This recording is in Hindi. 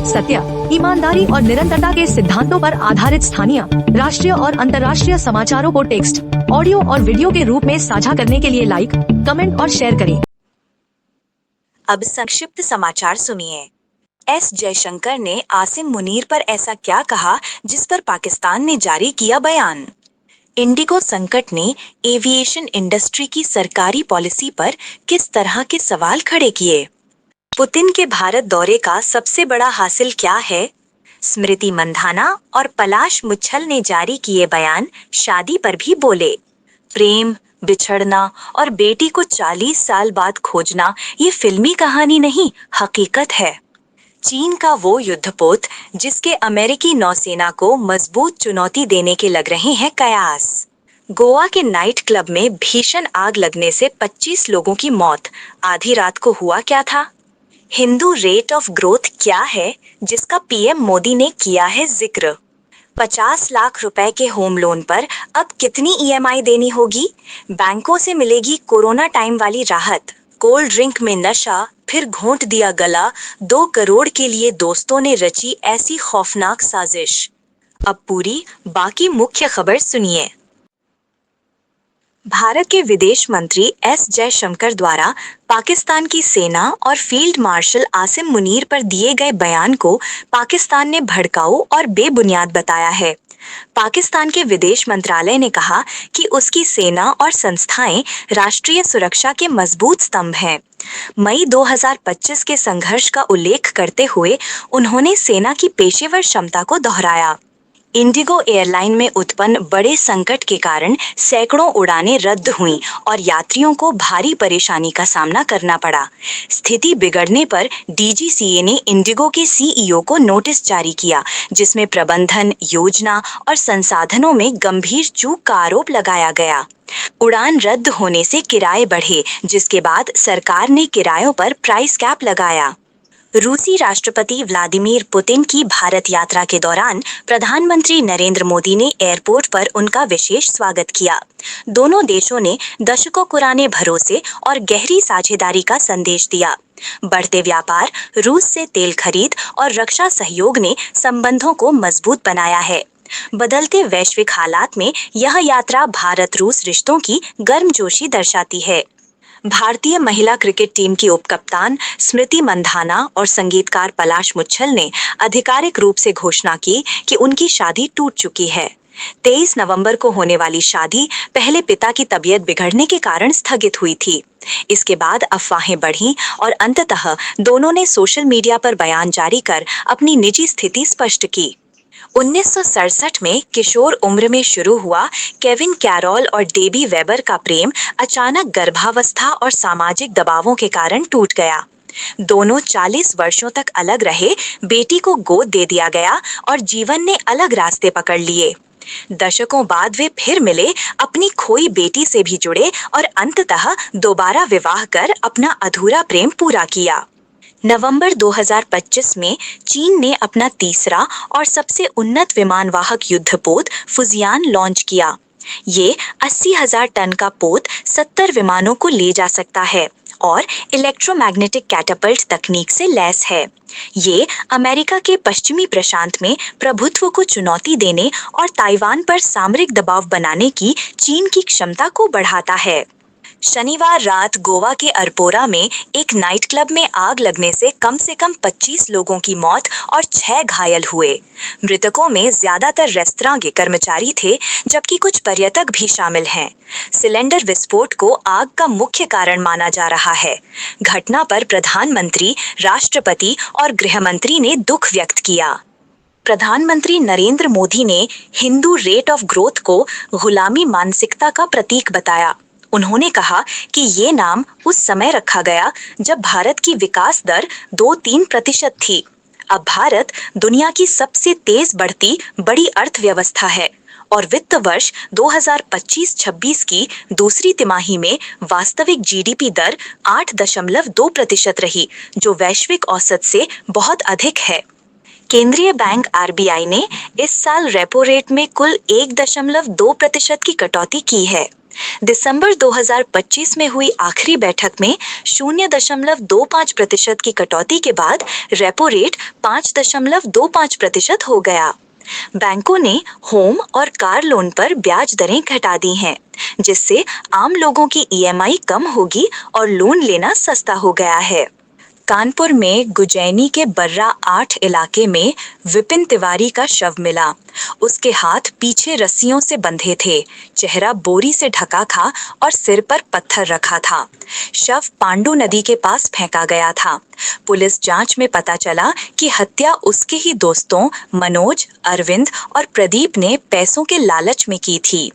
सत्य, ईमानदारी और निरंतरता के सिद्धांतों पर आधारित स्थानीय, राष्ट्रीय और अंतर्राष्ट्रीय समाचारों को टेक्स्ट, ऑडियो और वीडियो के रूप में साझा करने के लिए लाइक, कमेंट और शेयर करें। अब संक्षिप्त समाचार सुनिए। एस जयशंकर ने आसिम मुनीर पर ऐसा क्या कहा जिस पर पाकिस्तान ने जारी किया बयान। इंडिगो संकट ने एविएशन इंडस्ट्री की सरकारी पॉलिसी पर किस तरह के सवाल खड़े किए। पुतिन के भारत दौरे का सबसे बड़ा हासिल क्या है। स्मृति मंधाना और पलाश मुच्छल ने जारी किए बयान, शादी पर भी बोले। प्रेम, बिछड़ना और बेटी को 40 साल बाद खोजना ये फिल्मी कहानी नहीं, हकीकत है। चीन का वो युद्धपोत जिसके अमेरिकी नौसेना को मजबूत चुनौती देने के लग रहे हैं कयास। गोवा के नाइट क्लब में भीषण आग लगने से 25 लोगों की मौत। आधी रात को हुआ क्या था। हिंदू रेट ऑफ ग्रोथ क्या है जिसका पीएम मोदी ने किया है जिक्र। 50 लाख रुपए के होम लोन पर अब कितनी ईएमआई देनी होगी। बैंकों से मिलेगी कोरोना टाइम वाली राहत। कोल्ड ड्रिंक में नशा, फिर घोंट दिया गला। 2 करोड़ के लिए दोस्तों ने रची ऐसी खौफनाक साजिश। अब पूरी बाकी मुख्य खबर सुनिए। भारत के विदेश मंत्री एस जयशंकर द्वारा पाकिस्तान की सेना और फील्ड मार्शल आसिम मुनीर पर दिए गए बयान को पाकिस्तान ने भड़काऊ और बेबुनियाद बताया है। पाकिस्तान के विदेश मंत्रालय ने कहा कि उसकी सेना और संस्थाएं राष्ट्रीय सुरक्षा के मजबूत स्तंभ हैं। मई 2025 के संघर्ष का उल्लेख करते हुए उन्होंने सेना की पेशेवर क्षमता को दोहराया। इंडिगो एयरलाइन में उत्पन्न बड़े संकट के कारण सैकड़ों उड़ानें रद्द हुईं और यात्रियों को भारी परेशानी का सामना करना पड़ा। स्थिति बिगड़ने पर डीजीसीए ने इंडिगो के सीईओ को नोटिस जारी किया, जिसमें प्रबंधन, योजना और संसाधनों में गंभीर चूक का आरोप लगाया गया। उड़ान रद्द होने से किराए बढ़े, जिसके बाद सरकार ने किरायों पर प्राइस कैप लगाया। रूसी राष्ट्रपति व्लादिमीर पुतिन की भारत यात्रा के दौरान प्रधानमंत्री नरेंद्र मोदी ने एयरपोर्ट पर उनका विशेष स्वागत किया। दोनों देशों ने दशकों पुराने भरोसे और गहरी साझेदारी का संदेश दिया। बढ़ते व्यापार, रूस से तेल खरीद और रक्षा सहयोग ने संबंधों को मजबूत बनाया है। बदलते वैश्विक हालात में यह यात्रा भारत-रूस रिश्तों की गर्मजोशी दर्शाती है। भारतीय महिला क्रिकेट टीम की उपकप्तान स्मृति मंधाना और संगीतकार पलाश मुच्छल ने आधिकारिक रूप से घोषणा की कि उनकी शादी टूट चुकी है। 23 नवंबर को होने वाली शादी पहले पिता की तबीयत बिगड़ने के कारण स्थगित हुई थी। इसके बाद अफवाहें बढ़ीं और अंततः दोनों ने सोशल मीडिया पर बयान जारी कर अपनी निजी स्थिति स्पष्ट की। 1967 में किशोर उम्र में शुरू हुआ केविन कैरोल और डेबी वेबर का प्रेम अचानक गर्भावस्था और सामाजिक दबावों के कारण टूट गया। दोनों 40 वर्षों तक अलग रहे, बेटी को गोद दे दिया गया और जीवन ने अलग रास्ते पकड़ लिए। दशकों बाद वे फिर मिले, अपनी खोई बेटी से भी जुड़े और अंततः दोबारा विवाह कर अपना अधूरा प्रेम पूरा किया। नवंबर 2025 में चीन ने अपना तीसरा और सबसे उन्नत विमानवाहक युद्धपोत फुजियान लॉन्च किया। ये 80,000 टन का पोत 70 विमानों को ले जा सकता है और इलेक्ट्रोमैग्नेटिक कैटापल्ट तकनीक से लैस है। ये अमेरिका के पश्चिमी प्रशांत में प्रभुत्व को चुनौती देने और ताइवान पर सामरिक दबाव बनाने की चीन की क्षमता को बढ़ाता है। शनिवार रात गोवा के अरपोरा में एक नाइट क्लब में आग लगने से कम 25 लोगों की मौत और 6 घायल हुए। मृतकों में ज्यादातर रेस्तरां के कर्मचारी थे, जबकि कुछ पर्यटक भी शामिल हैं। सिलेंडर विस्फोट को आग का मुख्य कारण माना जा रहा है। घटना पर प्रधानमंत्री, राष्ट्रपति और गृहमंत्री ने दुख व्यक्त किया। प्रधानमंत्री नरेंद्र मोदी ने हिंदू रेट ऑफ ग्रोथ को गुलामी मानसिकता का प्रतीक बताया। उन्होंने कहा कि ये नाम उस समय रखा गया जब भारत की विकास दर 2-3% थी। अब भारत दुनिया की सबसे तेज बढ़ती बड़ी अर्थव्यवस्था है और वित्त वर्ष 2025-26 की दूसरी तिमाही में वास्तविक जीडीपी दर 8.2% रही, जो वैश्विक औसत से बहुत अधिक है। केंद्रीय बैंक आरबीआई ने इस साल रेपो रेट में कुल 1.2% की कटौती की है। दिसंबर 2025 में हुई आखिरी बैठक में 0.25% की कटौती के बाद रेपो रेट 5.25% हो गया। बैंकों ने होम और कार लोन पर ब्याज दरें घटा दी हैं, जिससे आम लोगों की ईएमआई कम होगी और लोन लेना सस्ता हो गया है। कानपुर में गुजैनी के बर्रा 8 इलाके में विपिन तिवारी का शव मिला। उसके हाथ पीछे रस्सियों से बंधे थे, चेहरा बोरी से ढका था और सिर पर पत्थर रखा था। शव पांडू नदी के पास फेंका गया था। पुलिस जांच में पता चला कि हत्या उसके ही दोस्तों मनोज, अरविंद और प्रदीप ने पैसों के लालच में की थी।